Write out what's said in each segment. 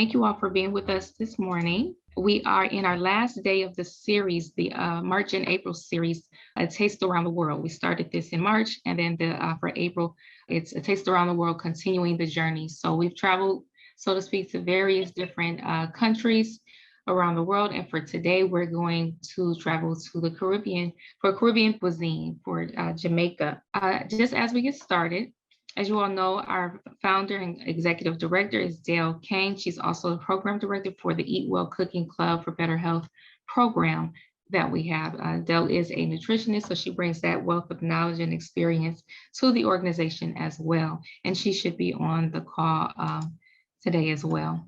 thank you all for being with us this morning. We are in our last day of the series, the March and April series, A Taste Around the World. We started this in March, and then for April, it's A Taste Around the World, continuing the journey. So we've traveled, so to speak, to various different countries around the world. And for today, we're going to travel to the Caribbean for Caribbean cuisine for Jamaica. Just as we get started, as you all know, our founder and executive director is Dale Kane. She's also the program director for the Eat Well Cooking Club for Better Health program that we have. Dale is a nutritionist, so she brings that wealth of knowledge and experience to the organization as well. And she should be on the call today as well.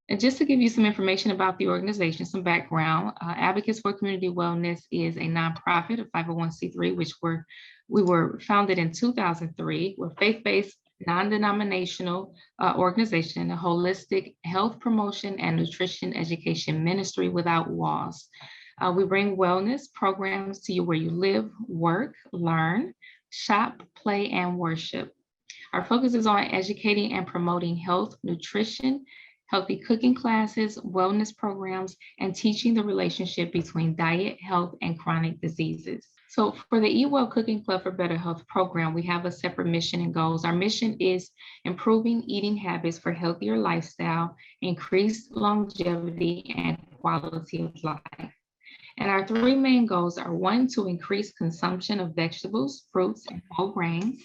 And just to give you some information about the organization, some background, Advocates for Community Wellness is a nonprofit, a 501c3, which we were founded in 2003. We're faith-based, non-denominational organization, a holistic health promotion and nutrition education ministry without walls. We bring wellness programs to you where you live, work, learn, shop, play, and worship. Our focus is on educating and promoting health, nutrition, healthy cooking classes, wellness programs, and teaching the relationship between diet, health, and chronic diseases. So for the Eat Well Cooking Club for Better Health program, we have a separate mission and goals. Our mission is improving eating habits for healthier lifestyle, increased longevity, and quality of life. And our three main goals are: one, to increase consumption of vegetables, fruits, and whole grains.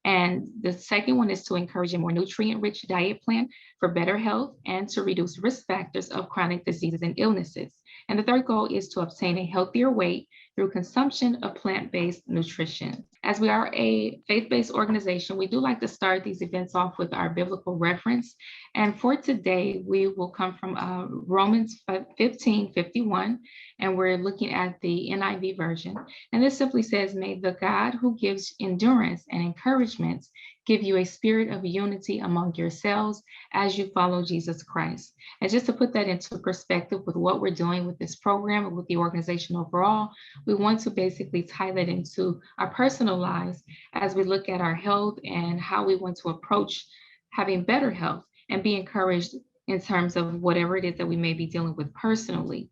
And the second one is to encourage a more nutrient-rich diet plan for better health and to reduce risk factors of chronic diseases and illnesses. And the third goal is to obtain a healthier weight through consumption of plant-based nutrition. As we are a faith-based organization, we do like to start these events off with our biblical reference. And for today, we will come from Romans 15:51, and we're looking at the NIV version. And this simply says, "May the God who gives endurance and encouragement give you a spirit of unity among yourselves as you follow Jesus Christ." And just to put that into perspective with what we're doing with this program and with the organization overall, we want to basically tie that into our personal lives as we look at our health and how we want to approach having better health and be encouraged in terms of whatever it is that we may be dealing with personally.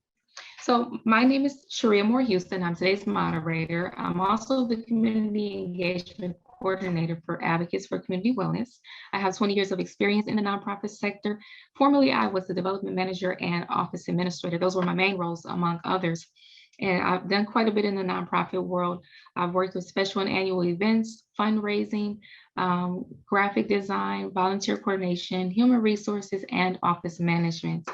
So my name is Sharia Moore Houston. I'm today's moderator. I'm also the community engagement coordinator for Advocates for Community Wellness. I have 20 years of experience in the nonprofit sector. Formerly, I was the development manager and office administrator. Those were my main roles, among others. And I've done quite a bit in the nonprofit world. I've worked with special and annual events, fundraising, graphic design, volunteer coordination, human resources, and office management.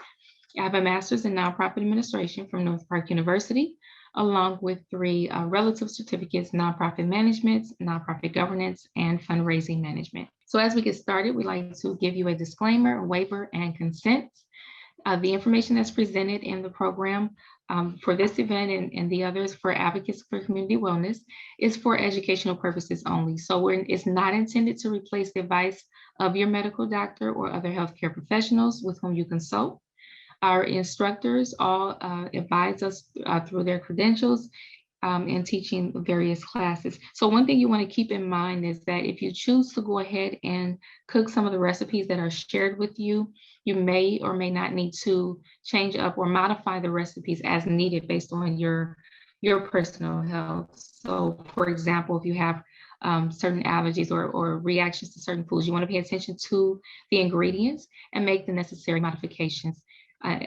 I have a master's in nonprofit administration from North Park University, along with 3 relative certificates: nonprofit management, nonprofit governance, and fundraising management. So as we get started, we'd like to give you a disclaimer, waiver, and consent. The information that's presented in the program for this event and the others for Advocates for Community Wellness is for educational purposes only. So it's not intended to replace the advice of your medical doctor or other healthcare professionals with whom you consult. Our instructors all advise us through their credentials in teaching various classes. So one thing you want to keep in mind is that if you choose to go ahead and cook some of the recipes that are shared with you, you may or may not need to change up or modify the recipes as needed based on your personal health. So for example, if you have certain allergies or reactions to certain foods, you want to pay attention to the ingredients and make the necessary modifications.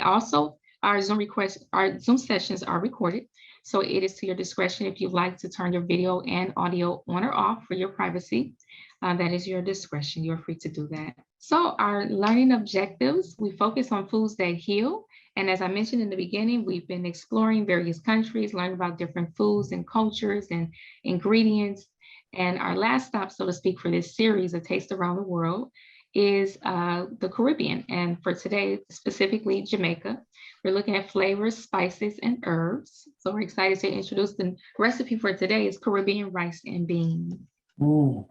Also, our Zoom sessions are recorded, so it is to your discretion if you'd like to turn your video and audio on or off for your privacy. That is your discretion. You're free to do that. So our learning objectives, we focus on foods that heal. And as I mentioned in the beginning, we've been exploring various countries, learning about different foods and cultures and ingredients. And our last stop, so to speak, for this series, A Taste Around the World, is the Caribbean. And for today, specifically Jamaica, we're looking at flavors, spices, and herbs. So we're excited to introduce the recipe for today is Caribbean rice and beans. Ooh.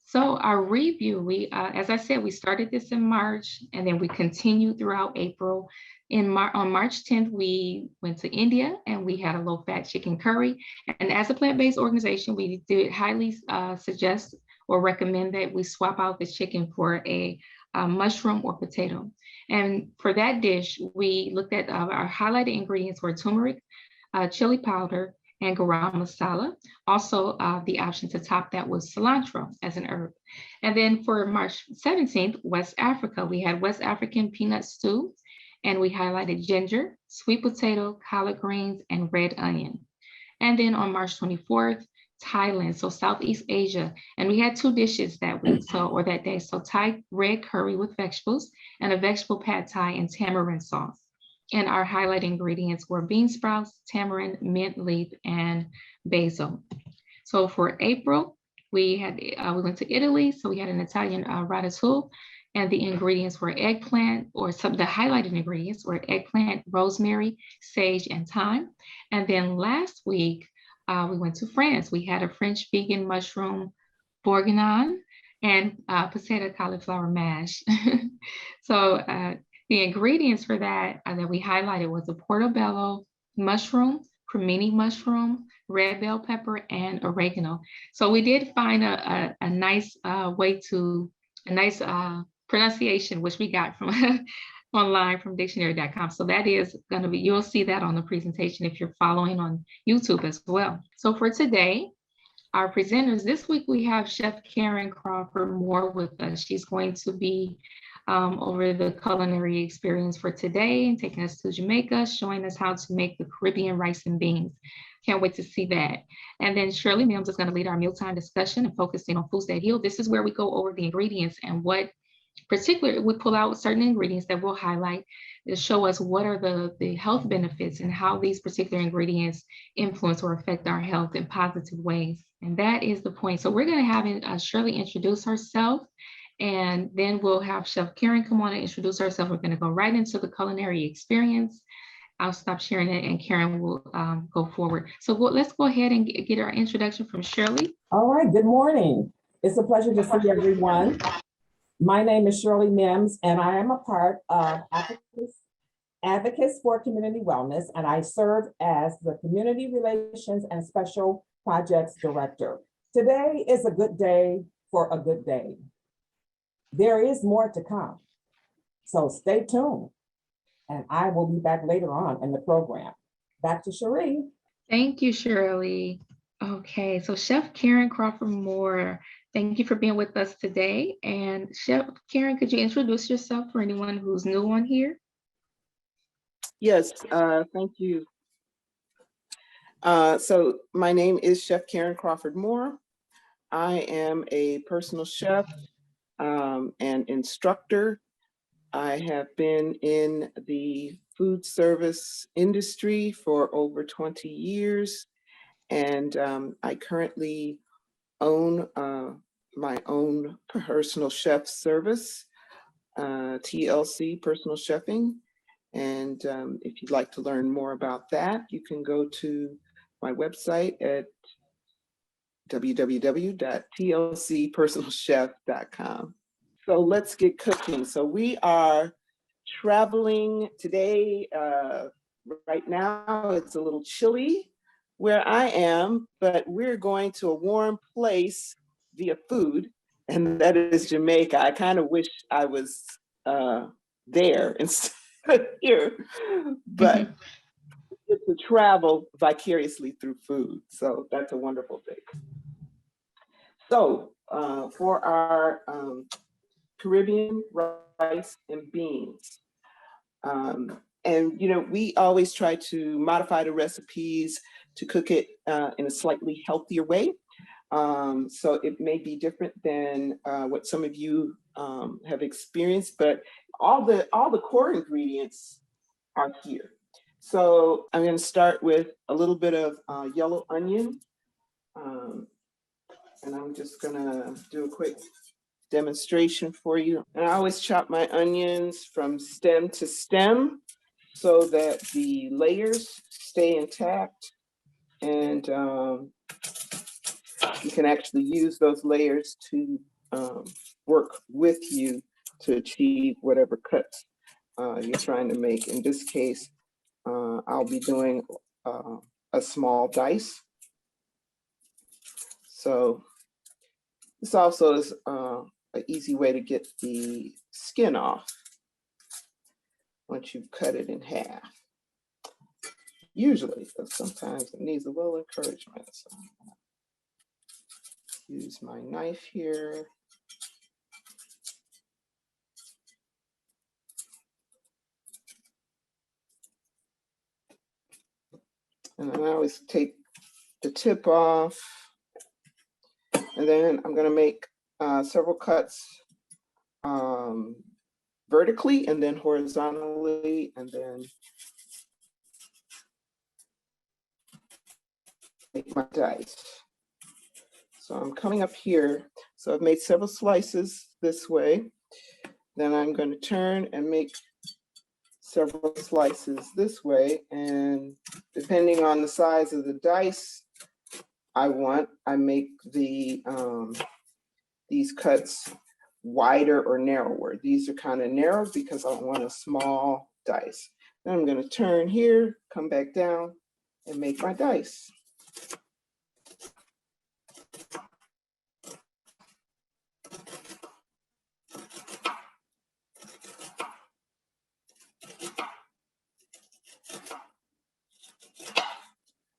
So our review, as I said, we started this in March and then we continued throughout April. On March 10th, we went to India and we had a low-fat chicken curry. And as a plant-based organization, we did highly suggest or recommend that we swap out the chicken for a mushroom or potato. And for that dish, we looked at our highlighted ingredients were turmeric, chili powder, and garam masala. Also, the option to top that was cilantro as an herb. And then for March 17th, West Africa, we had West African peanut stew, and we highlighted ginger, sweet potato, collard greens, and red onion. And then on March 24th, Thailand, so Southeast Asia. And we had two dishes that week, or that day. So Thai red curry with vegetables and a vegetable pad Thai and tamarind sauce. And our highlight ingredients were bean sprouts, tamarind, mint leaf, and basil. So for April, we went to Italy, so we had an Italian ratatouille, and the ingredients were eggplant, or the highlighted ingredients were eggplant, rosemary, sage, and thyme. And then last week, we went to France. We had a French vegan mushroom bourguignon and potato cauliflower mash. So the ingredients for that that we highlighted was a portobello mushroom, cremini mushroom, red bell pepper, and oregano. So we did find a nice way to, a nice pronunciation, which we got from online from dictionary.com. So that is going to be, you'll see that on the presentation if you're following on YouTube as well. So for today, our presenters this week, we have Chef Karen Crawford Moore with us. She's going to be over the culinary experience for today and taking us to Jamaica, showing us how to make the Caribbean rice and beans. Can't wait to see that. And then Shirley Mims is going to lead our mealtime discussion and focusing on foods that heal. This is where we go over the ingredients and what particularly we pull out certain ingredients that we'll highlight to show us what are the health benefits and how these particular ingredients influence or affect our health in positive ways. And that is the point. So we're going to have Shirley introduce herself, and then we'll have Chef Karen come on and introduce herself. We're going to go right into the culinary experience. I'll stop sharing it and Karen will go forward. So let's go ahead and get our introduction from Shirley. All right, good morning. It's a pleasure to see everyone. My name is Shirley Mims, and I am a part of Advocates for Community Wellness, and I serve as the Community Relations and Special Projects Director. Today is a good day for a good day. There is more to come, so stay tuned, and I will be back later on in the program. Back to Cherie. Thank you, Shirley. Okay, so Chef Karen Crawford Moore, thank you for being with us today. And Chef Karen, could you introduce yourself for anyone who's new on here? Yes, thank you. So my name is Chef Karen Crawford Moore. I am a personal chef and instructor. I have been in the food service industry for over 20 years. And I currently own my own personal chef service, TLC Personal Chefing. And if you'd like to learn more about that, you can go to my website at www.tlcpersonalchef.com. So let's get cooking. So we are traveling today. Right now, it's a little chilly where I am, but we're going to a warm place via food, and that is Jamaica. I kind of wish I was there instead of here, but it's to travel vicariously through food. So that's a wonderful thing. So for our Caribbean rice and beans, and you know, we always try to modify the recipes to cook it in a slightly healthier way. So it may be different than what some of you have experienced, but all the core ingredients are here. So I'm going to start with a little bit of yellow onion, and I'm just going to do a quick demonstration for you. And I always chop my onions from stem to stem so that the layers stay intact, and you can actually use those layers to work with you to achieve whatever cuts you're trying to make. In this case, I'll be doing a small dice. So this also is an easy way to get the skin off once you cut it in half. Usually, but sometimes it needs a little encouragement. So use my knife here. And I always take the tip off. And then I'm going to make several cuts vertically and then horizontally, and then make my dice. So I'm coming up here. So I've made several slices this way. Then I'm going to turn and make several slices this way. And depending on the size of the dice I want, I make the these cuts wider or narrower. These are kind of narrow because I want a small dice. Then I'm going to turn here, come back down, and make my dice.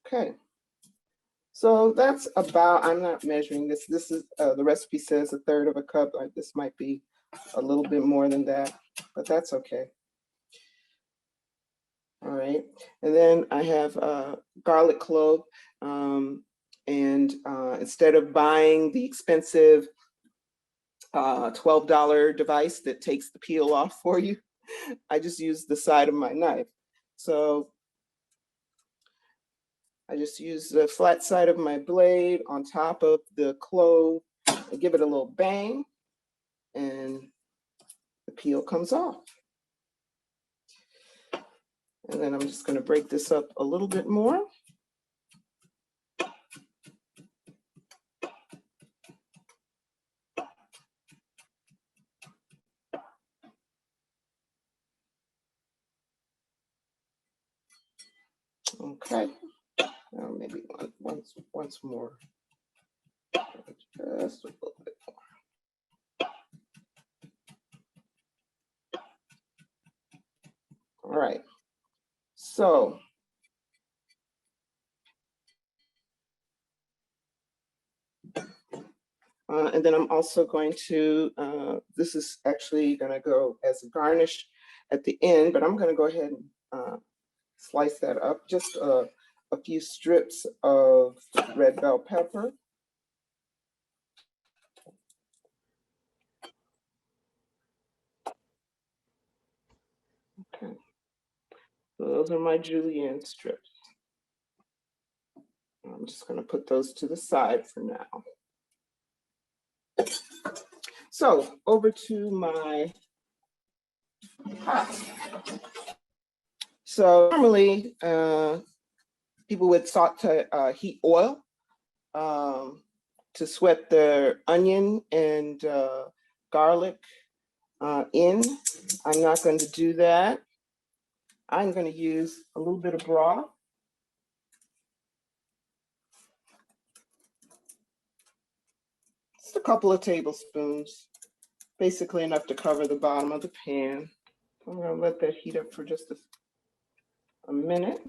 Okay, so that's about, I'm not measuring this. This is, the recipe says 1/3 of a cup. This might be a little bit more than that, but that's okay. All right, and then I have garlic clove. And instead of buying the expensive $12 device that takes the peel off for you, I just use the side of my knife. So I just use the flat side of my blade on top of the clove and give it a little bang, and the peel comes off. And then I'm just going to break this up a little bit more. Okay, now maybe once more. Just a little bit more. All right, so and then I'm also going to, this is actually going to go as a garnish at the end, but I'm going to go ahead and slice that up. Just a few strips of red bell pepper. Okay, so those are my julienne strips. I'm just going to put those to the side for now. So over to my pot. So normally people would heat oil to sweat their onion and garlic in. I'm not going to do that. I'm going to use a little bit of broth. Just a couple of tablespoons, basically enough to cover the bottom of the pan. I'm going to let that heat up for just a minute.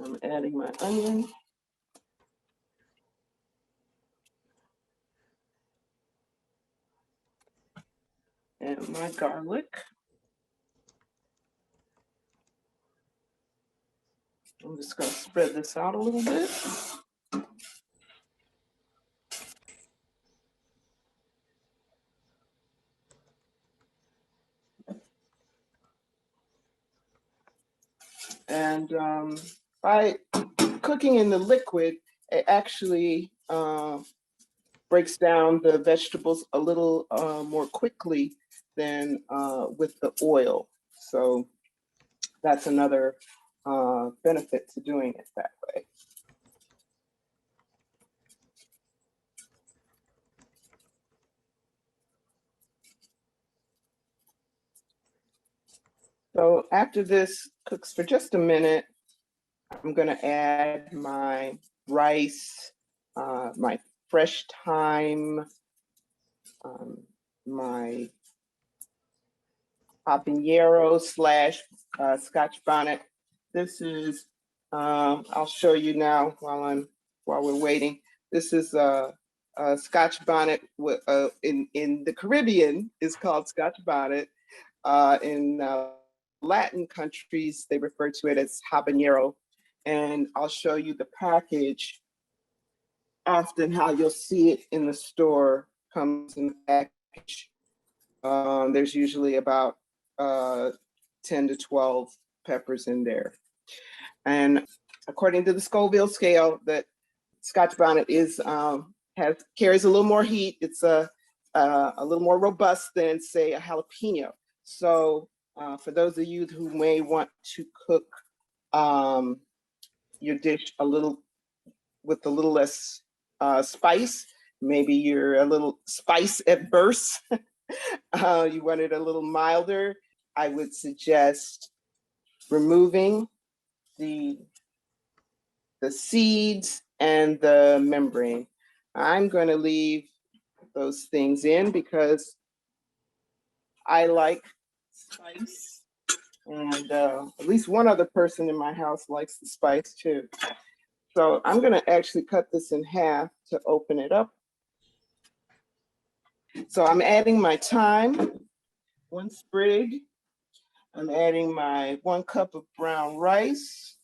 I'm adding my onion. And my garlic. I'm just going to spread this out a little bit. And by cooking in the liquid, it actually breaks down the vegetables a little more quickly than with the oil. So that's another benefit to doing it that way. So after this cooks for just a minute, I'm gonna add my rice, my fresh thyme, my habanero slash Scotch bonnet. This is, I'll show you now while we're waiting. This is a Scotch bonnet with, in the Caribbean is called Scotch bonnet. In Latin countries, they refer to it as habanero. And I'll show you the package. Often how you'll see it in the store comes in the package. There's usually about 10 to 12 peppers in there. And according to the Scoville scale, that Scotch bonnet is carries a little more heat. It's a little more robust than, say, a jalapeno. So for those of you who may want to cook your dish with a little less spice, maybe you're a little spice adverse, you want it a little milder, I would suggest removing the seeds and the membrane. I'm going to leave those things in because I like spice, and at least one other person in my house likes the spice too. So I'm going to actually cut this in half to open it up. So I'm adding my thyme, 1 sprig. I'm adding my 1 cup of brown rice.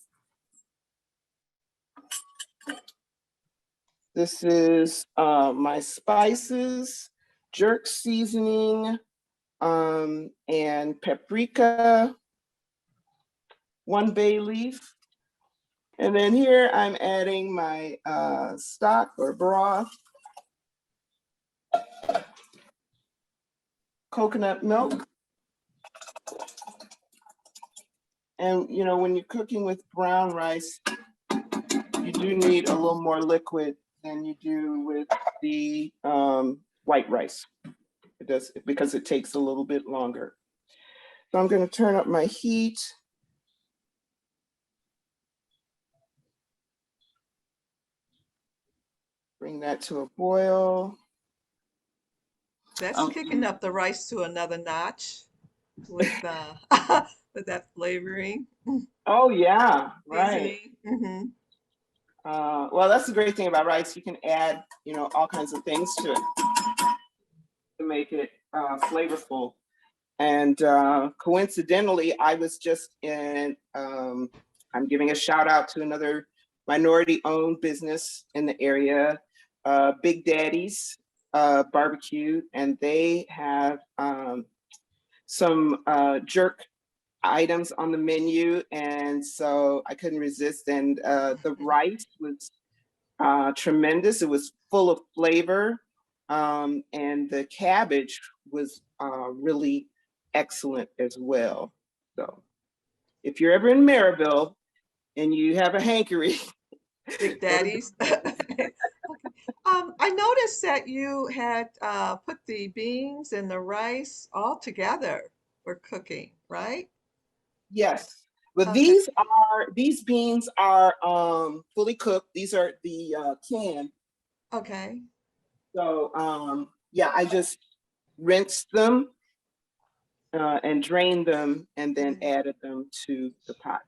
This is my spices, jerk seasoning, and paprika, 1 bay leaf. And then here I'm adding my stock or broth, coconut milk. And you know, when you're cooking with brown rice, you do need a little more liquid than you do with the white rice. It does, because it takes a little bit longer. So I'm going to turn up my heat. Bring that to a boil. That's kicking up the rice to another notch with with that flavoring. Oh yeah, right. Seasoning. Mm-hmm. Well, that's the great thing about rice. You can add, you know, all kinds of things to it to make it flavorful. And coincidentally, I was just in, I'm giving a shout out to another minority-owned business in the area, Big Daddy's Barbecue, and they have some jerk items on the menu, and so I couldn't resist. And the rice was tremendous. It was full of flavor, and the cabbage was really excellent as well. So if you're ever in Maryville and you have a hankering, Big Daddies. Okay. I noticed that you had put the beans and the rice all together for cooking, right? yes. But Okay. these beans are fully cooked. These are the canned. Okay. So yeah, I just rinsed them and drained them and then added them to the pot.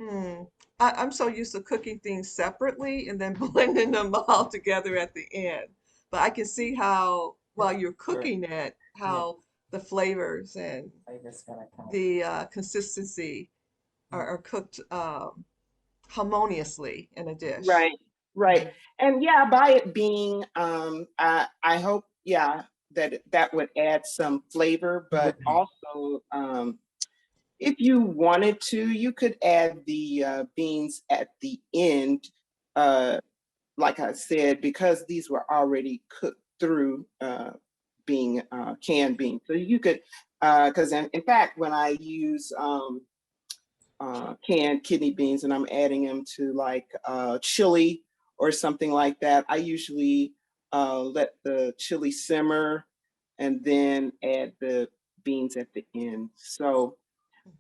Mm. I'm so used to cooking things separately and then blending them all together at the end. But I can see how, while you're cooking it, how the flavors and the consistency are cooked harmoniously in a dish. Right, right. And yeah, by it being, I hope, yeah, that would add some flavor, but also, if you wanted to, you could add the beans at the end. Like I said, because these were already cooked through being canned beans. So you could, because in fact, when I use canned kidney beans and I'm adding them to like chili or something like that, I usually let the chili simmer and then add the beans at the end. So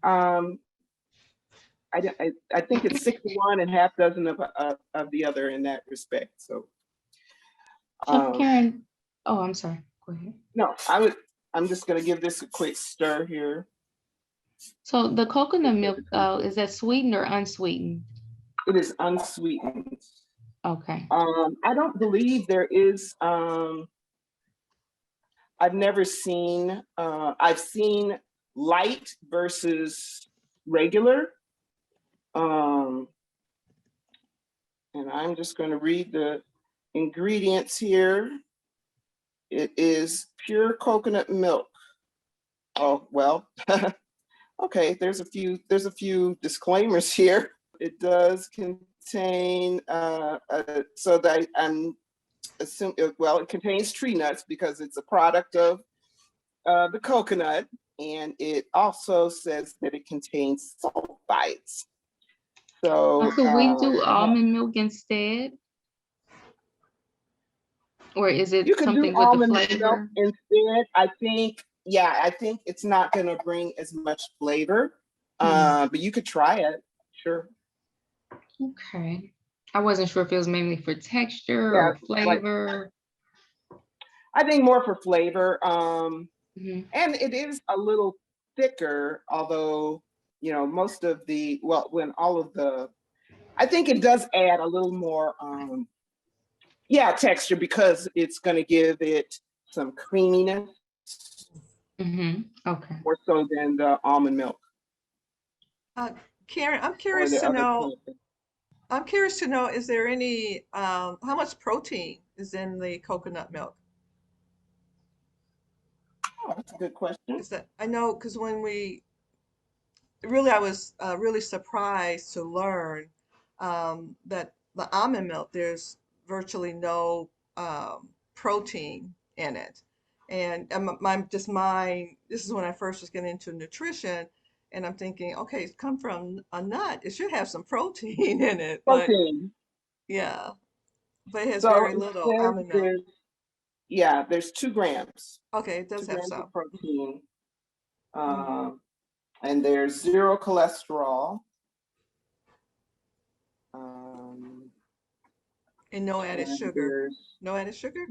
Um, I think it's 6 to 1 and half dozen of the other in that respect. So Chef Karen, oh, I'm sorry. Go ahead. no, I'm just gonna give this a quick stir here. So the coconut milk, is that sweetened or unsweetened? It is unsweetened. Okay. I don't believe there is, I've never seen, I've seen light versus regular. And I'm just going to read the ingredients here. It is pure coconut milk. Oh, well, okay, there's a few disclaimers here. It does contain, so that I'm assuming, well, it contains tree nuts because it's a product of the coconut, and it also says that it contains sulfites. So Could we do almond milk instead? Or is it you can do something with the almond milk flavor? instead. I think it's not going to bring as much flavor, but you could try it. Sure. Okay. I wasn't sure if it was mainly for texture Yeah, or flavor. I think more for flavor. Mhm. And it is a little thicker, although, you know, most of the, well, when all of the, I think it does add a little more, texture because it's going to give it some creaminess Okay. more so than the almond milk Karen, I'm or curious the to other know, kind. is there any, how much protein is in the coconut milk? Oh, that's a good question. Is that, I know, because I was really surprised to learn that the almond milk, there's virtually no protein in it. And this is when I first was getting into nutrition, and I'm thinking, okay, it's come from a nut. It should have some protein in it, but Protein. yeah, but it has So very it little says almond milk. there's 2 grams, Okay, it does 2 have grams some. of protein. Mhm. And there's 0 cholesterol. And no added And sugar. there's No added sugar?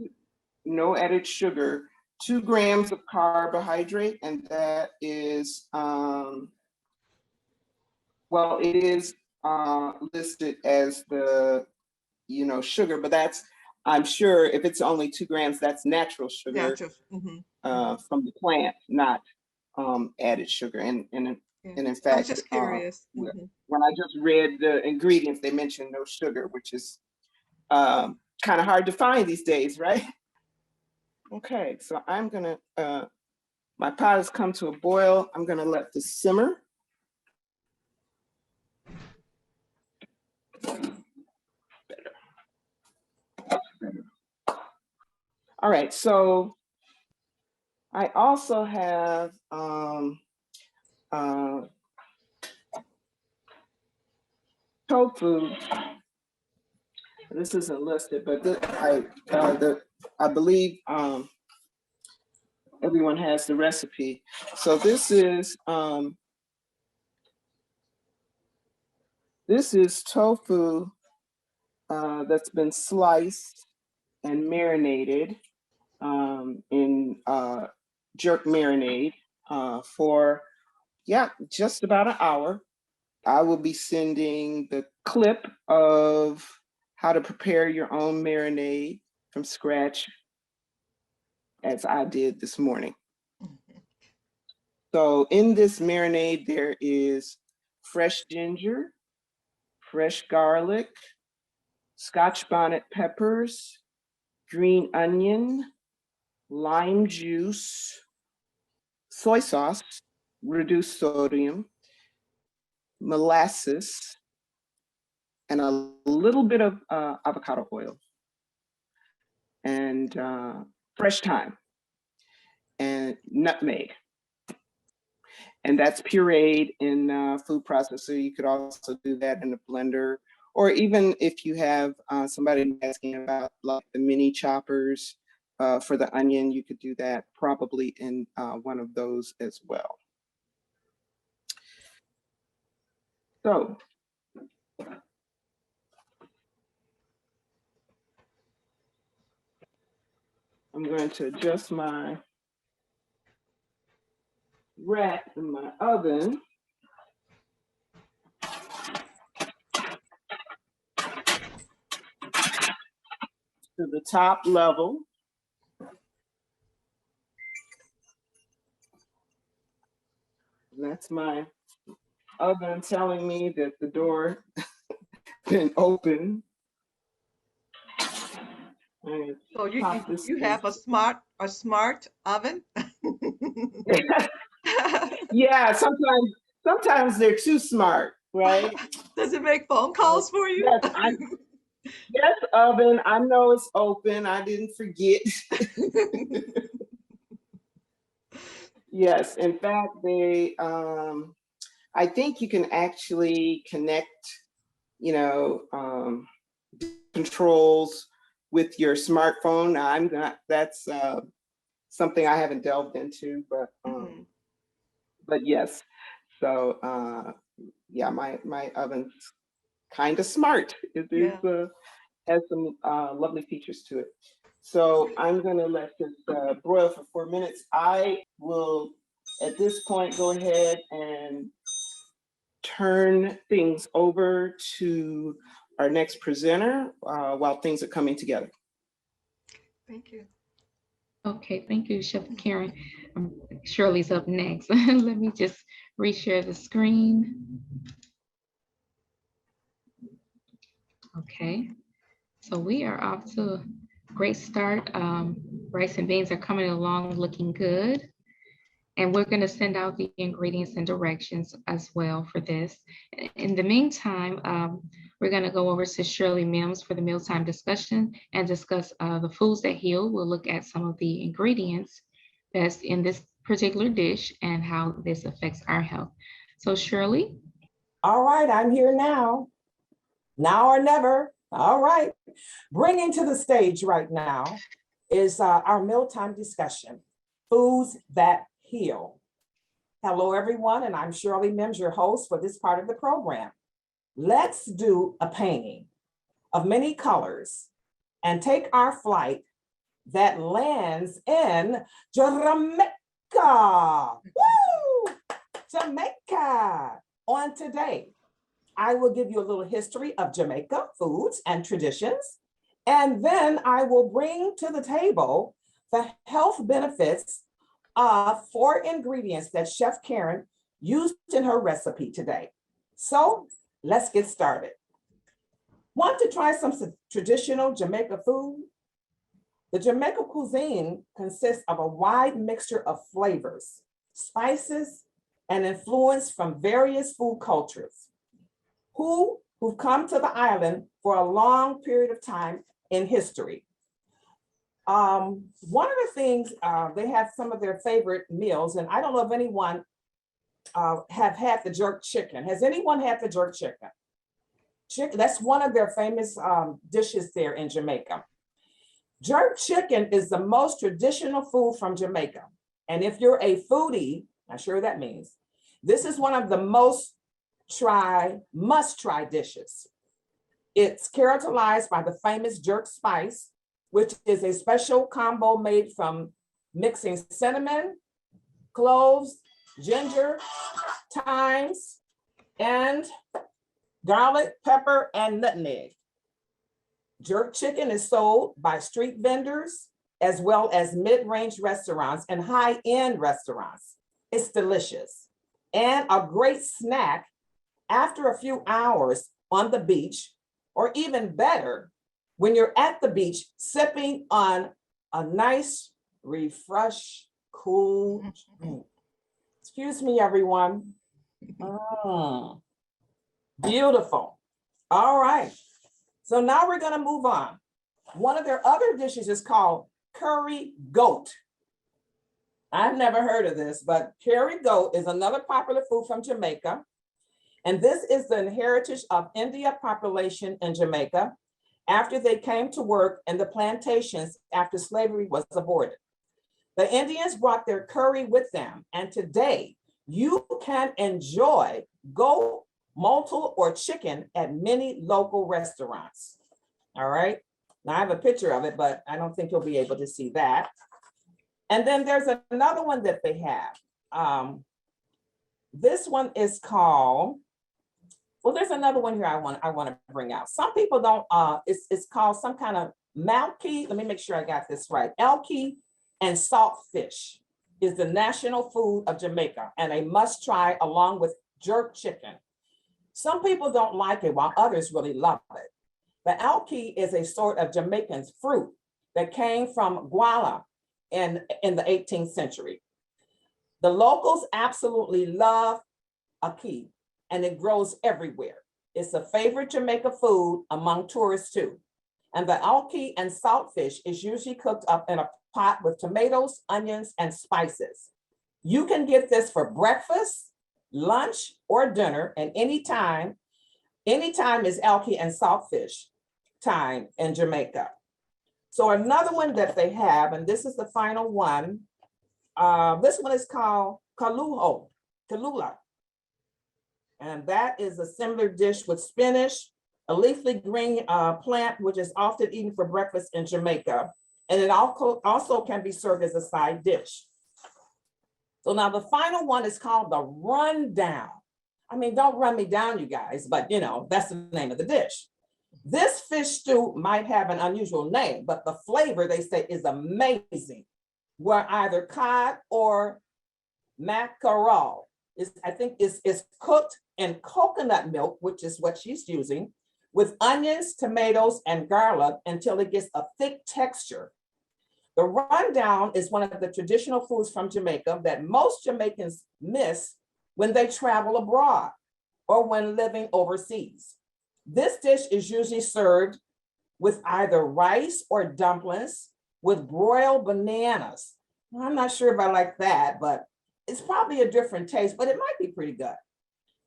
no added sugar, 2 grams of carbohydrate, and that is, well, it is listed as the, sugar, but that's, I'm sure if it's only 2 grams, that's natural sugar Natural. from the plant, not added sugar. And Yeah. in I was fact, just curious. when I just read the ingredients, they mentioned no sugar, which is kind of hard to find these days, right? Okay, so I'm gonna, my pot has come to a boil. I'm gonna let this simmer. All right, so I also have tofu. This isn't listed, but I believe everyone has the recipe. So this is tofu that's been sliced and marinated in jerk marinade for just about an hour. I will be sending the clip of how to prepare your own marinade from scratch as I did this morning. So in this marinade, there is fresh ginger, fresh garlic, Scotch bonnet peppers, green onion, lime juice, soy sauce, reduced sodium, molasses, and a little bit of avocado oil, and fresh thyme, and nutmeg. And that's pureed in food processor. You could also do that in a blender, or even if you have somebody asking about like the mini choppers for the onion, you could do that probably in one of those as well. So I'm going to adjust my rack in my oven. To the top level. And that's my oven telling me that the door been open. So you have a smart oven? Yeah, sometimes they're too smart, right? Does it make phone calls for you? Yes, oven, I know it's open. I didn't forget. Yes, in fact, I think you can actually connect, controls with your smartphone. That's something I haven't delved into, but yes. So yeah, my oven's kind of smart. It has some lovely features to it. So I'm gonna let this broil for 4 minutes. I will, at this point, go ahead and turn things over to our next presenter while things are coming together. Thank you. Okay, thank you, Chef Karen. Shirley's up next. Let me just reshare the screen. Okay, so we are off to a great start. Rice and beans are coming along looking good. And we're going to send out the ingredients and directions as well for this. In the meantime, we're going to go over to Shirley Mims for the mealtime discussion and discuss the foods that heal. We'll look at some of the ingredients that's in this particular dish and how this affects our health. So Shirley. All right, I'm here now. Now or never. All right. Bringing to the stage right now is our mealtime discussion, foods that heal. Hello, everyone, and I'm Shirley Mims, your host for this part of the program. Let's do a painting of many colors and take our flight that lands in Jamaica. Woo! Jamaica. On today, I will give you a little history of Jamaica foods and traditions, and then I will bring to the table the health benefits of 4 ingredients that Chef Karen used in her recipe today. So let's get started. Want to try some traditional Jamaica food? The Jamaica cuisine consists of a wide mixture of flavors, spices, and influence from various food cultures who've come to the island for a long period of time in history. One of the things, they have some of their favorite meals, and I don't know if anyone have had the jerk chicken. Has anyone had the jerk chicken? That's one of their famous dishes there in Jamaica. Jerk chicken is the most traditional food from Jamaica. And if you're a foodie, I'm sure that means, this is one of the must-try dishes. It's characterized by the famous jerk spice, which is a special combo made from mixing cinnamon, cloves, ginger, thymes, and garlic, pepper, and nutmeg. Jerk chicken is sold by street vendors as well as mid-range restaurants and high-end restaurants. It's delicious and a great snack after a few hours on the beach, or even better, when you're at the beach sipping on a nice, cool drink. Excuse me, everyone. Beautiful. All right. So now we're going to move on. One of their other dishes is called curry goat. I've never heard of this, but curry goat is another popular food from Jamaica. And this is the heritage of Indian population in Jamaica after they came to work in the plantations after slavery was aborted. The Indians brought their curry with them, and today you can enjoy goat mottle, or chicken at many local restaurants. All right. Now I have a picture of it, but I don't think you'll be able to see that. And then there's another one that they have. This one is called, well, there's another one here I want to bring out. Some people don't, it's called some kind of Elky. Let me make sure I got this right. Elky and saltfish is the national food of Jamaica and a must try along with jerk chicken. Some people don't like it while others really love it. The Elky is a sort of Jamaican fruit that came from Guala in the 18th century. The locals absolutely love Elky, and it grows everywhere. It's a favorite Jamaica food among tourists too. And the Elky and saltfish is usually cooked up in a pot with tomatoes, onions, and spices. You can get this for breakfast, lunch, or dinner, and anytime is Elky and saltfish time in Jamaica. So another one that they have, and this is the final one, this one is called kalula. And that is a similar dish with spinach, a leafy green plant, which is often eaten for breakfast in Jamaica. And it also can be served as a side dish. So now the final one is called the rundown. I mean, don't run me down, you guys, but you know, that's the name of the dish. This fish stew might have an unusual name, but the flavor, they say, is amazing. Where either cod or mackerel is cooked in coconut milk, which is what she's using, with onions, tomatoes, and garlic until it gets a thick texture. The rundown is one of the traditional foods from Jamaica that most Jamaicans miss when they travel abroad or when living overseas. This dish is usually served with either rice or dumplings with broiled bananas. I'm not sure if I like that, but it's probably a different taste, but it might be pretty good.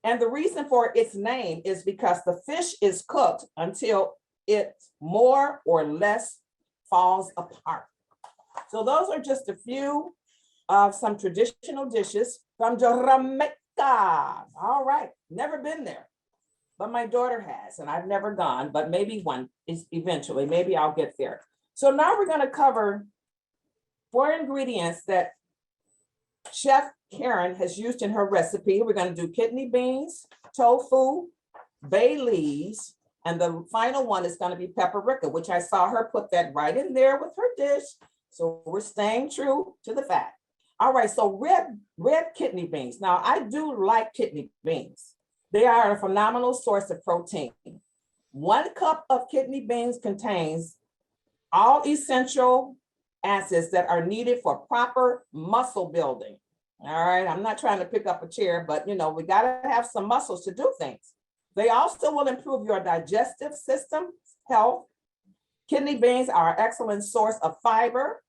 And the reason for its name is because the fish is cooked until it more or less falls apart. So those are just a few of some traditional dishes from Jamaica. All right, never been there, but my daughter has, and I've never gone, but maybe one is eventually, maybe I'll get there. So now we're gonna cover 4 ingredients that Chef Karen has used in her recipe. We're gonna do kidney beans, tofu, bay leaves, and the final one is gonna be paprika, which I saw her put that right in there with her dish. So we're staying true to the fact. All right, so red kidney beans. Now I do like kidney beans. They are a phenomenal source of protein. 1 cup of kidney beans contains all essential acids that are needed for proper muscle building. All right, I'm not trying to pick up a chair, but you know, we gotta have some muscles to do things. They also will improve your digestive system health. Kidney beans are an excellent source of fiber.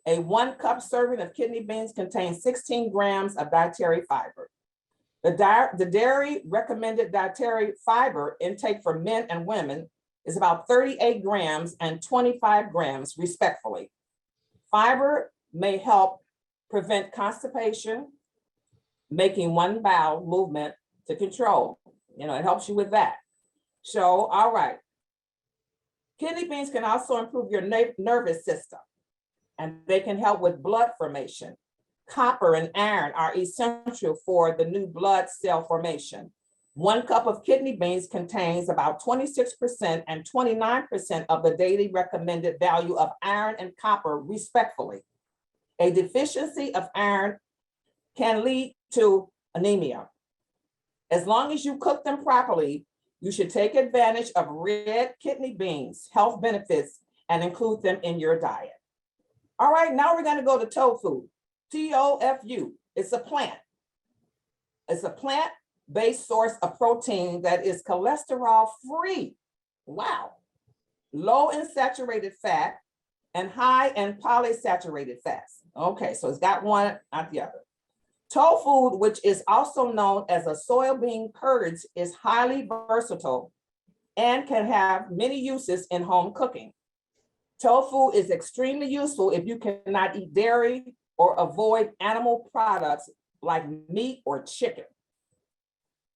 A 1 cup serving of kidney beans contains 16 grams of dietary fiber. The dairy recommended dietary fiber intake for men and women is about 38 grams and 25 grams respectively. Fiber may help prevent constipation, making 1 bowel movement to control. You know, it helps you with that. So, all right. Kidney beans can also improve your nervous system, and they can help with blood formation. Copper and iron are essential for the new blood cell formation. 1 cup of kidney beans contains about 26% and 29% of the daily recommended value of iron and copper, respectively. A deficiency of iron can lead to anemia. As long as you cook them properly, you should take advantage of red kidney beans, health benefits, and include them in your diet. All right, now we're gonna go to tofu, T-O-F-U. It's a plant. It's a plant-based source of protein that is cholesterol-free. Wow. Low in saturated fat and high in polysaturated fats. Okay, so it's got one, not the other. Tofu, which is also known as a soybean curd, is highly versatile and can have many uses in home cooking. Tofu is extremely useful if you cannot eat dairy or avoid animal products like meat or chicken.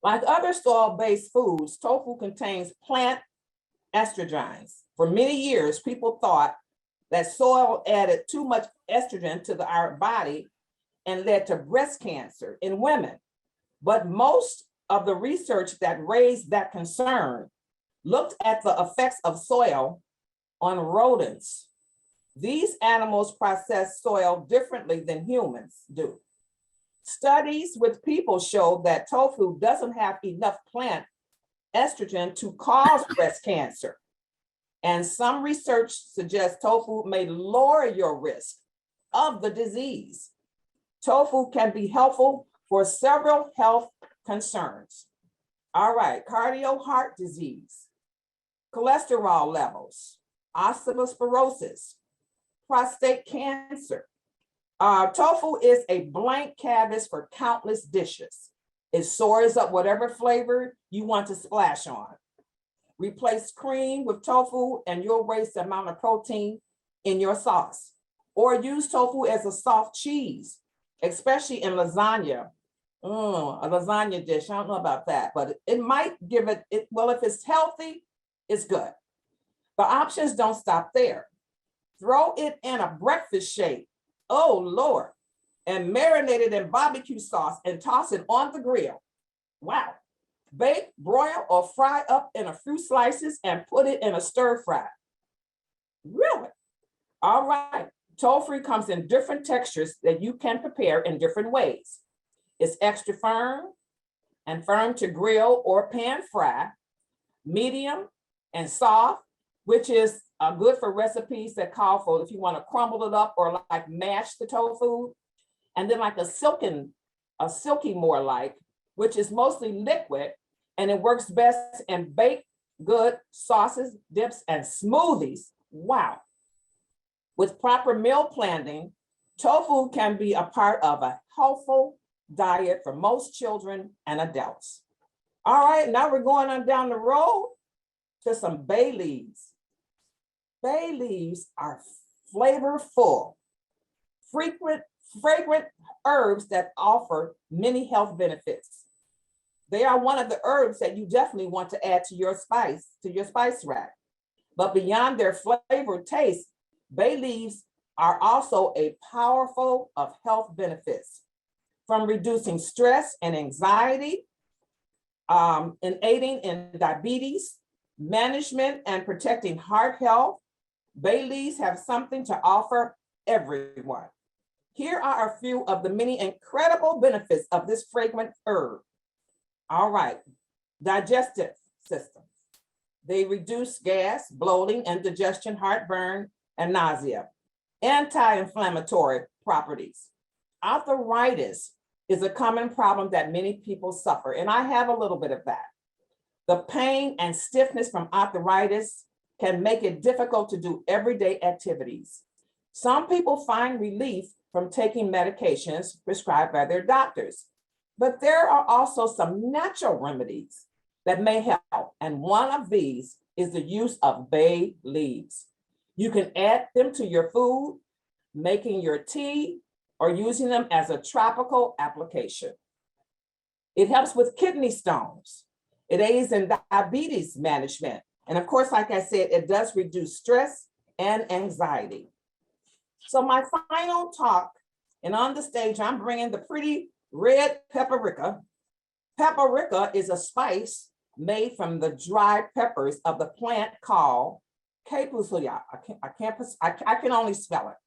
Like other soil-based foods, tofu contains plant estrogens. For many years, people thought that soil added too much estrogen to our body and led to breast cancer in women. But most of the research that raised that concern looked at the effects of soil on rodents. These animals process soil differently than humans do. Studies with people show that tofu doesn't have enough plant estrogen to cause breast cancer. And some research suggests tofu may lower your risk of the disease. Tofu can be helpful for several health concerns. All right, cardio heart disease, cholesterol levels, osteoporosis, prostate cancer. Tofu is a blank canvas for countless dishes. It soars up whatever flavor you want to splash on. Replace cream with tofu and you'll raise the amount of protein in your sauce. Or use tofu as a soft cheese, especially in lasagna. A lasagna dish, I don't know about that, but it might give it, well, if it's healthy, it's good. The options don't stop there. Throw it in a breakfast shake, oh Lord, and marinate it in barbecue sauce and toss it on the grill. Wow. Bake, broil, or fry up in a few slices and put it in a stir fry. Really? All right. Tofu comes in different textures that you can prepare in different ways. It's extra firm and firm to grill or pan fry, medium and soft, which is good for recipes that call for if you want to crumble it up or like mash the tofu, and then like a silky more like, which is mostly liquid, and it works best in baked good sauces, dips, and smoothies. Wow. With proper meal planning, tofu can be a part of a healthful diet for most children and adults. All right, now we're going on down the road to some bay leaves. Bay leaves are flavorful, fragrant herbs that offer many health benefits. They are one of the herbs that you definitely want to add to your spice rack. But beyond their flavor taste, bay leaves are also a powerful of health benefits, from reducing stress and anxiety, in aiding in diabetes, management and protecting heart health. Bay leaves have something to offer everyone. Here are a few of the many incredible benefits of this fragrant herb. All right, digestive system. They reduce gas, bloating, indigestion, heartburn, and nausea. Anti-inflammatory properties. Arthritis is a common problem that many people suffer, and I have a little bit of that. The pain and stiffness from arthritis can make it difficult to do everyday activities. Some people find relief from taking medications prescribed by their doctors, but there are also some natural remedies that may help, and one of these is the use of bay leaves. You can add them to your food, making your tea, or using them as a tropical application. It helps with kidney stones. It aids in diabetes management. And of course, like I said, it does reduce stress and anxiety. So my final talk, and on the stage, I'm bringing the pretty red paprika. Paprika is a spice made from the dried peppers of the plant called Capusicum. I can only spell it.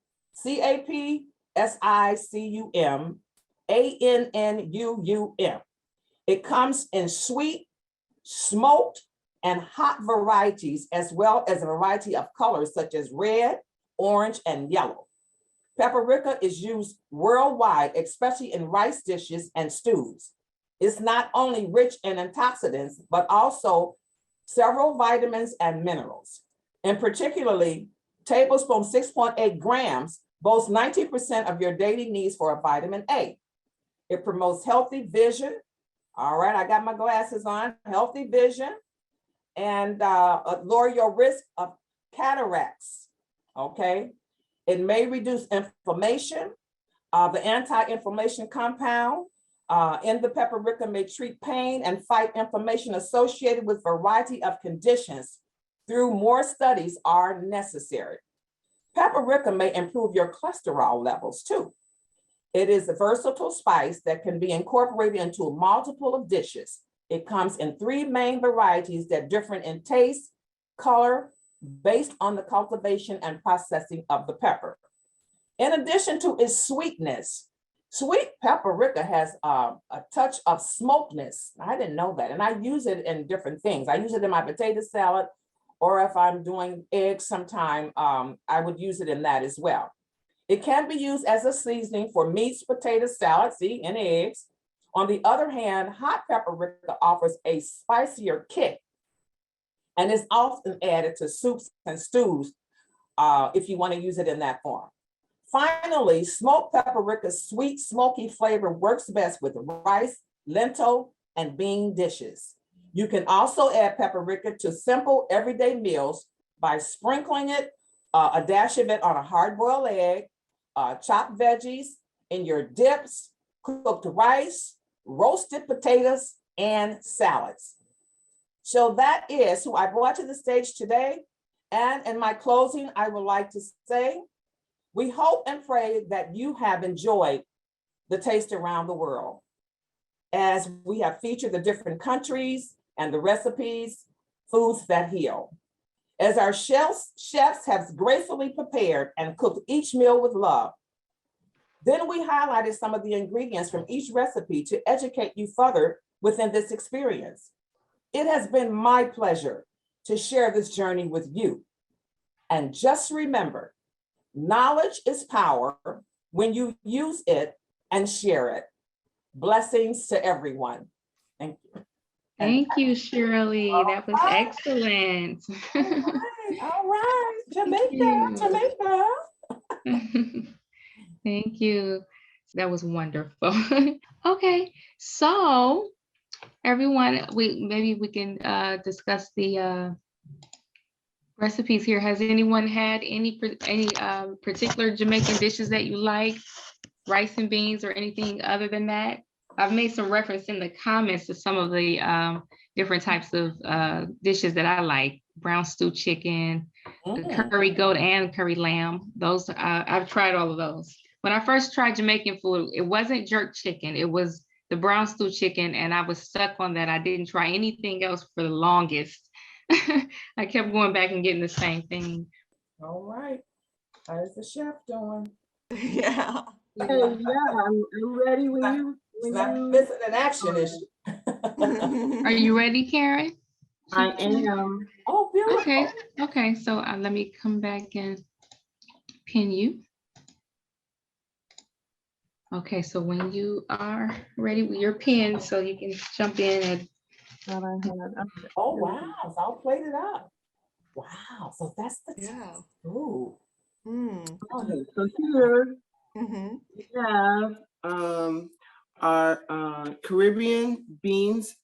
Capsicum. It comes in sweet, smoked, and hot varieties, as well as a variety of colors such as red, orange, and yellow. Paprika is used worldwide, especially in rice dishes and stews. It's not only rich in antioxidants, but also several vitamins and minerals. And particularly, tablespoon 6.8 grams boasts 90% of your daily needs for a vitamin A. It promotes healthy vision. All right, I got my glasses on, healthy vision, and lower your risk of cataracts, okay? It may reduce inflammation. The anti-inflammation compound In the paprika may treat pain and fight inflammation associated with a variety of conditions. Through more studies are necessary. Paprika may improve your cholesterol levels too. It is a versatile spice that can be incorporated into a multiple of dishes. It comes in 3 main varieties that differ in taste, color, based on the cultivation and processing of the pepper. In addition to its sweetness, sweet paprika has a touch of smokeness. I didn't know that, and I use it in different things. I use it in my potato salad, or if I'm doing eggs sometime, I would use it in that as well. It can be used as a seasoning for meats, potato salad, see, and eggs. On the other hand, hot paprika offers a spicier kick and is often added to soups and stews if you want to use it in that form. Finally, smoked paprika's sweet, smoky flavor works best with rice, lentil, and bean dishes. You can also add paprika to simple everyday meals by sprinkling it, a dash of it on a hard-boiled egg, chopped veggies in your dips, cooked rice, roasted potatoes, and salads. So that is who I brought to the stage today. And in my closing, I would like to say, we hope and pray that you have enjoyed the Taste Around the World, as we have featured the different countries and the recipes, foods that heal. As our chefs have gracefully prepared and cooked each meal with love, then we highlighted some of the ingredients from each recipe to educate you further within this experience. It has been my pleasure to share this journey with you. And just remember, knowledge is power when you use it and share it. Blessings to everyone. Thank you. Thank you, Shirley. That was excellent. All right. Jamaica. Thank you. That was wonderful. Okay, so everyone, maybe we can discuss the recipes here. Has anyone had any particular Jamaican dishes that you like? Rice and beans or anything other than that? I've made some reference in the comments to some of the different types of dishes that I like. Brown stew chicken, the curry goat and curry lamb. Those, I've tried all of those. When I first tried Jamaican food, it wasn't jerk chicken. It was the brown stew chicken, and I was stuck on that. I didn't try anything else for the longest. I kept going back and getting the same thing. All right. How's the chef doing? Yeah. Hey, yeah, I'm ready when you. It's not missing an action issue. Are you ready, Karen? I am. Oh, beautiful. Okay. Okay. So let me come back and pin you. Okay. So when you are ready with your pin, so you can jump in and. Oh, wow. It's all plated up. Wow. So that's the food. Okay, so here we have our Caribbean beans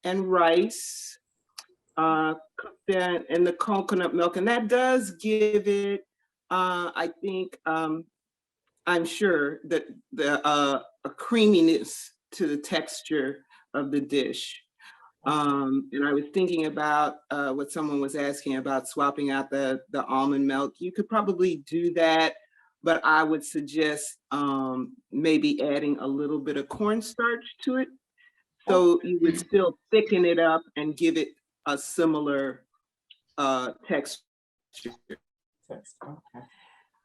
and rice cooked in the coconut milk, and that does give it, I think, I'm sure that a creaminess to the texture of the dish. And I was thinking about what someone was asking about swapping out the almond milk. You could probably do that, but I would suggest maybe adding a little bit of cornstarch to it. So you would still thicken it up and give it a similar texture.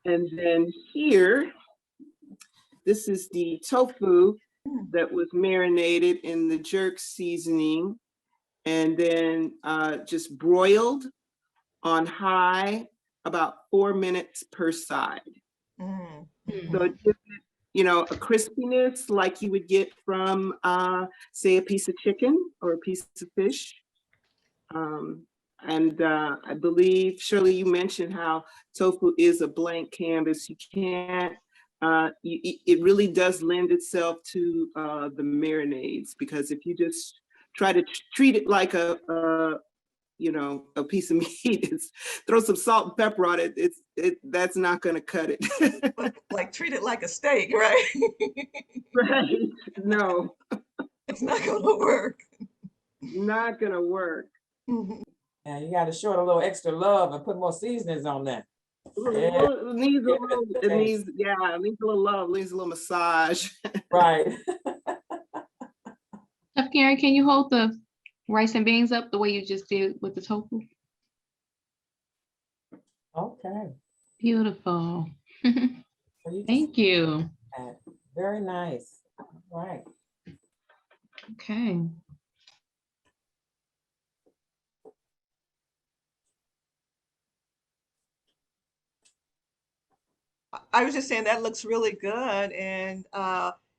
And then here, this is the tofu that was marinated in the jerk seasoning and then just broiled on high about 4 minutes per side. So it gives it, you know, a crispiness like you would get from, say, a piece of chicken or a piece of fish. I believe, Shirley, you mentioned how tofu is a blank canvas. You can't, it really does lend itself to the marinades, because if you just try to treat it like a you know, a piece of meat, throw some salt and pepper on it. That's not going to cut it. Like treat it like a steak, right? Right. No, It's not gonna work. not going to work. Mhm. Yeah, you got to show it a little extra love and put more seasonings on that. Yeah. It needs a little love, needs a little massage. Right. Chef Karen, can you hold the rice and beans up the way you just did with the tofu? Okay. Beautiful. So you just Thank you. that. Very nice. All right. Okay. I was just saying that looks really good, and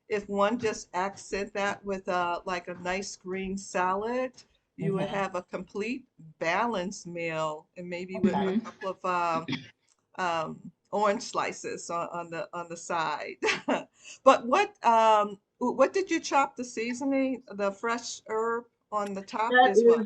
if one just accent that with like a nice green salad, you would Mhm. have a complete balanced meal, and maybe with a Okay. couple of orange slices on the side. But what did you chop the seasoning, the fresh herb on the top That is what?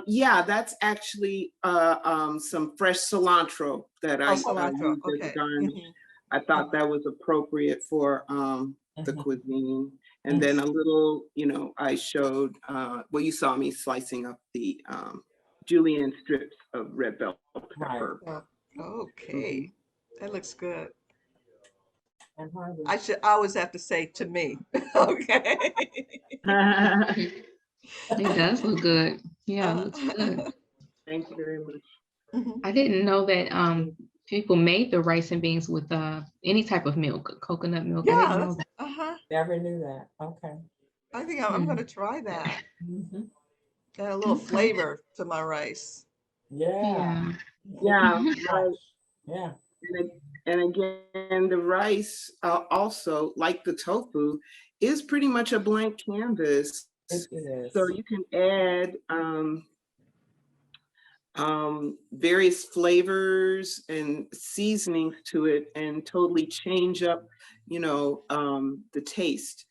is, that's actually some fresh cilantro that Oh, I cilantro. used as a Okay. garnish. I thought that was appropriate for the Mhm. cuisine. And then a little, you know, I showed, well, you saw me slicing up the julienne strips of red bell Right. pepper. Oh, okay. That looks good. I'm hungry. I always have to say to me. Okay. It does look good. Yeah, it looks good. Thank you very much. Mhm. I didn't know that people made the rice and beans with any type of milk, coconut milk. I Yeah, didn't know that's that. Never knew that. Okay. I think I'm Hmm. gonna try that. Mhm. Add a little Okay. flavor to my rice. Yeah. Yeah. Yeah, right. Yeah. And again, the rice also, like the tofu, is pretty much a blank canvas. It is. So you can add various flavors and seasonings to it and totally change up, you know, the taste.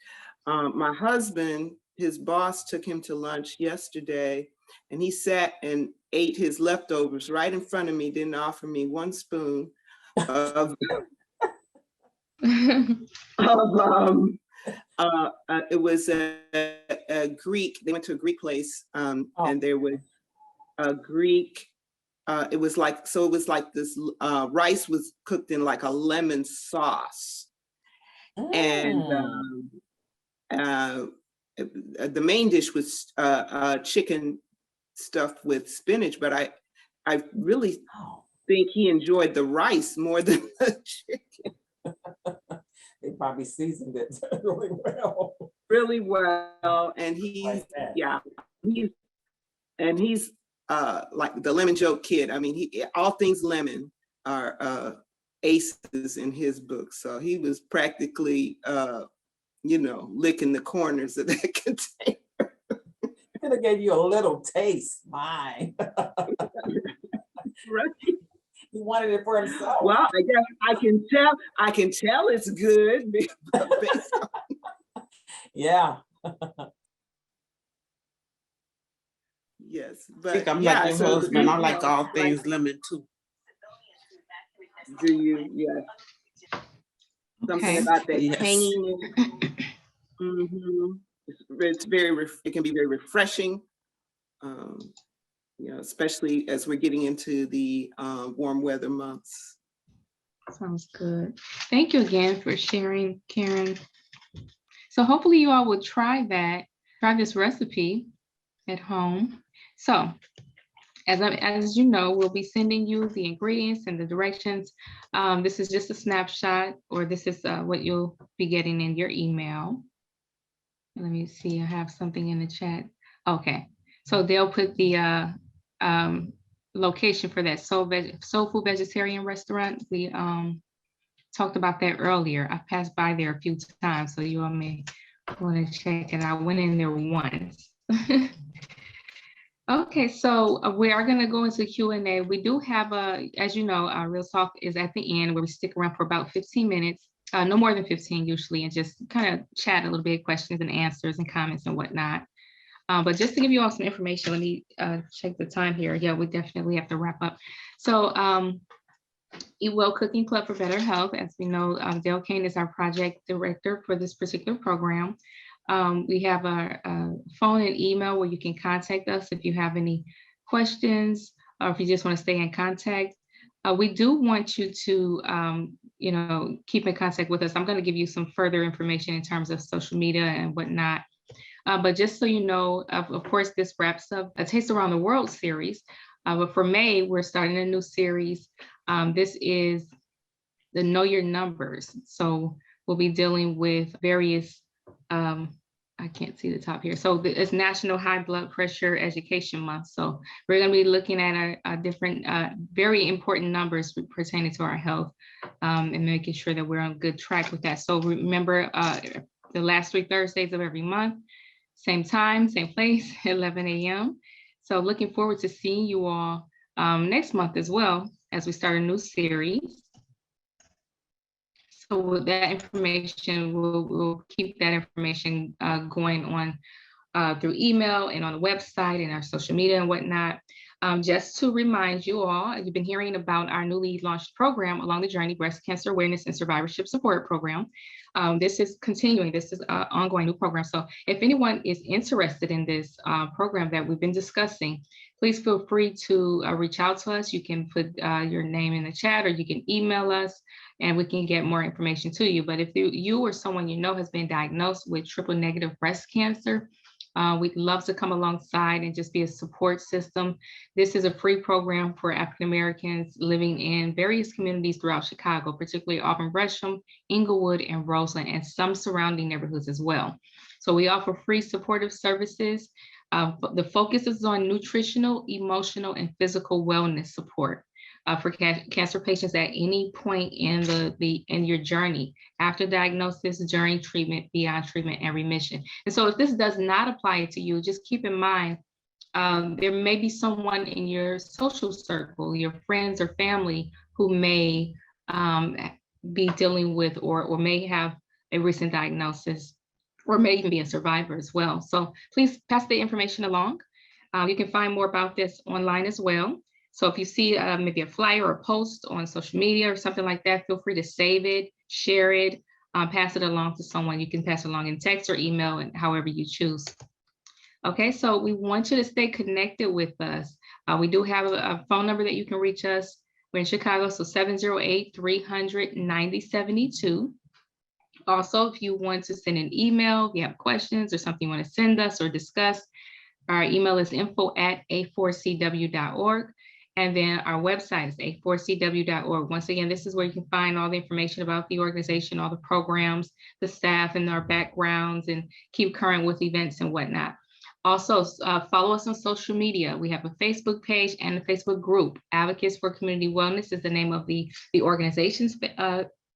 My husband, his boss took him to lunch yesterday and he sat and ate his leftovers right in front of me, didn't offer me one spoon of, it was a Greek, they went to a Greek place Oh. and there was a Greek, it was like this rice was cooked in like a lemon sauce. And the main dish was chicken stuffed with spinach, but I really think he enjoyed the rice more than the chicken. They probably seasoned it really well. Really well. And he's like the lemon joke kid. I mean, all things lemon are aces in his book. So he was practically, you know, licking the corners of that container. Could have gave you a little taste, my. Right. He wanted it for himself. Well, I guess I can tell it's good. Based on... Yeah. Yes, I think but I'm yeah, like your so husband. I like all things lemon too. Do you? Yes. Something Okay. about that Yes. tanginess. It's it can be very refreshing. You know, especially as we're getting into the warm weather months. Sounds good. Thank you again for sharing, Karen. So hopefully you all will try this recipe at home. So as you know, we'll be sending you the ingredients and the directions. This is just a snapshot, or this is what you'll be getting in your email. Let me see, I have something in the chat. Okay, so they'll put the location for that Soul Food Vegetarian Restaurant. We talked about that earlier. I passed by there a few times, so you all may want to check it out. I went in there once. Okay, so we are going to go into Q&A. We do have as you know, our Real Talk is at the end where we stick around for about 15 minutes, no more than 15 usually, and just kind of chat a little bit, questions and answers and comments and whatnot. But just to give you all some information, let me check the time here. Yeah, we definitely have to wrap up. So Eat Well Cooking Club for Better Health. As we know, Dale Kane is our project director for this particular program. We have our phone and email where you can contact us if you have any questions or if you just want to stay in contact. We do want you to, keep in contact with us. I'm going to give you some further information in terms of social media and whatnot. But just so you know, of course, this wraps up a Taste Around the World series. But for May, we're starting a new series. This is the Know Your Numbers. So we'll be dealing with various, I can't see the top here. So it's National High Blood Pressure Education Month. So we're going to be looking at our different, very important numbers pertaining to our health and making sure that we're on good track with that. So remember the last 3 Thursdays of every month, same time, same place, 11 a.m. So looking forward to seeing you all next month as well as we start a new series. So with that information, we'll keep that information going on through email and on the website and our social media and whatnot. Just to remind you all, you've been hearing about our newly launched program, Along the Journey, Breast Cancer Awareness and Survivorship Support Program. This is continuing. This is an ongoing new program. So if anyone is interested in this program that we've been discussing, please feel free to reach out to us. You can put your name in the chat or you can email us and we can get more information to you. But if you or someone you know has been diagnosed with triple negative breast cancer, we'd love to come alongside and just be a support system. This is a free program for African Americans living in various communities throughout Chicago, particularly Auburn, Gresham, Inglewood, and Roseland, and some surrounding neighborhoods as well. So we offer free supportive services. The focus is on nutritional, emotional, and physical wellness support for cancer patients at any point in in your journey, after diagnosis, during treatment, beyond treatment, and remission. And so if this does not apply to you, just keep in mind, there may be someone in your social circle, your friends or family, who may be dealing with or may have a recent diagnosis, or may even be a survivor as well. So please pass the information along. You can find more about this online as well. So if you see maybe a flyer or a post on social media or something like that, feel free to save it, share it, pass it along to someone. You can pass it along in text or email, and however you choose. Okay, so we want you to stay connected with us. We do have a phone number that you can reach us. We're in Chicago, so 708-300-9072. Also, if you want to send an email, if you have questions or something you want to send us or discuss, our email is info@a4cw.org. And then our website is a4cw.org. Once again, this is where you can find all the information about the organization, all the programs, the staff, and our backgrounds, and keep current with events and whatnot. Also, follow us on social media. We have a Facebook page and a Facebook group. Advocates for Community Wellness is the name of the organization's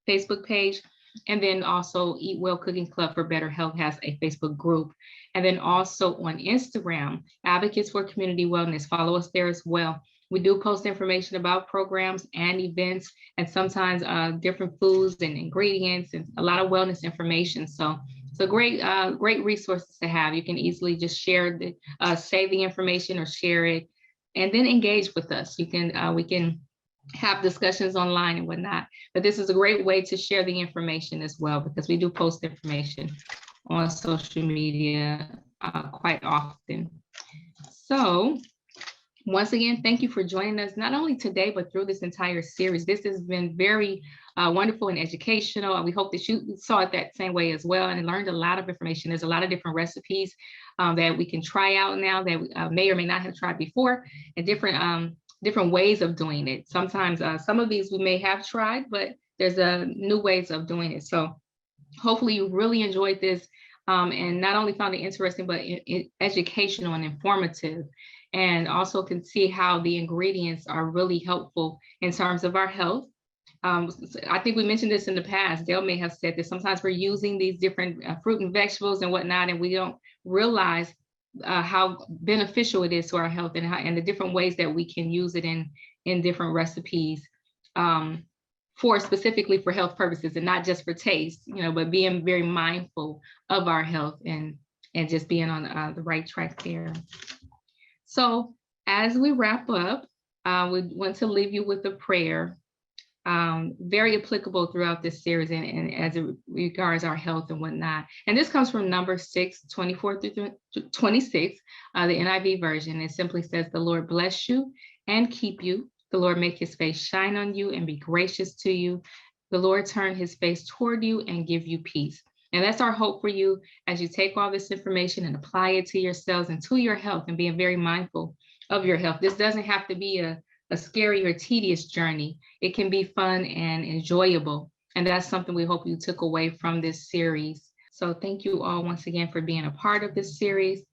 Facebook page. And then also Eat Well Cooking Club for Better Health has a Facebook group. And then also on Instagram, Advocates for Community Wellness, follow us there as well. We do post information about programs and events, and sometimes different foods and ingredients, and a lot of wellness information. So it's a great resources to have. You can easily just share save the information or share it, and then engage with us. You can we can have discussions online and whatnot. But this is a great way to share the information as well, because we do post information on social media quite often. So once again, thank you for joining us, not only today, but through this entire series. This has been very wonderful and educational. We hope that you saw it that same way as well and learned a lot of information. There's a lot of different recipes that we can try out now that we may or may not have tried before, and different ways of doing it. Sometimes some of these we may have tried, but there's new ways of doing it. So hopefully you really enjoyed this and not only found it interesting, but educational and informative, and also can see how the ingredients are really helpful in terms of our health. I think we mentioned this in the past. Dale may have said that sometimes we're using these different fruit and vegetables and whatnot, and we don't realize how beneficial it is to our health, and the different ways that we can use it in different recipes specifically for health purposes, and not just for taste, but being very mindful of our health and and just being on the right track there. So as we wrap up, we want to leave you with a prayer, very applicable throughout this series and as it regards our health and whatnot. And this comes from Numbers 6:24-26, the NIV version. It simply says, "The Lord bless you and keep you. The Lord make his face shine on you and be gracious to you. The Lord turn his face toward you and give you peace." And that's our hope for you as you take all this information and apply it to yourselves and to your health, and being very mindful of your health. This doesn't have to be a scary or tedious journey. It can be fun and enjoyable. And that's something we hope you took away from this series. So thank you all once again for being a part of this series.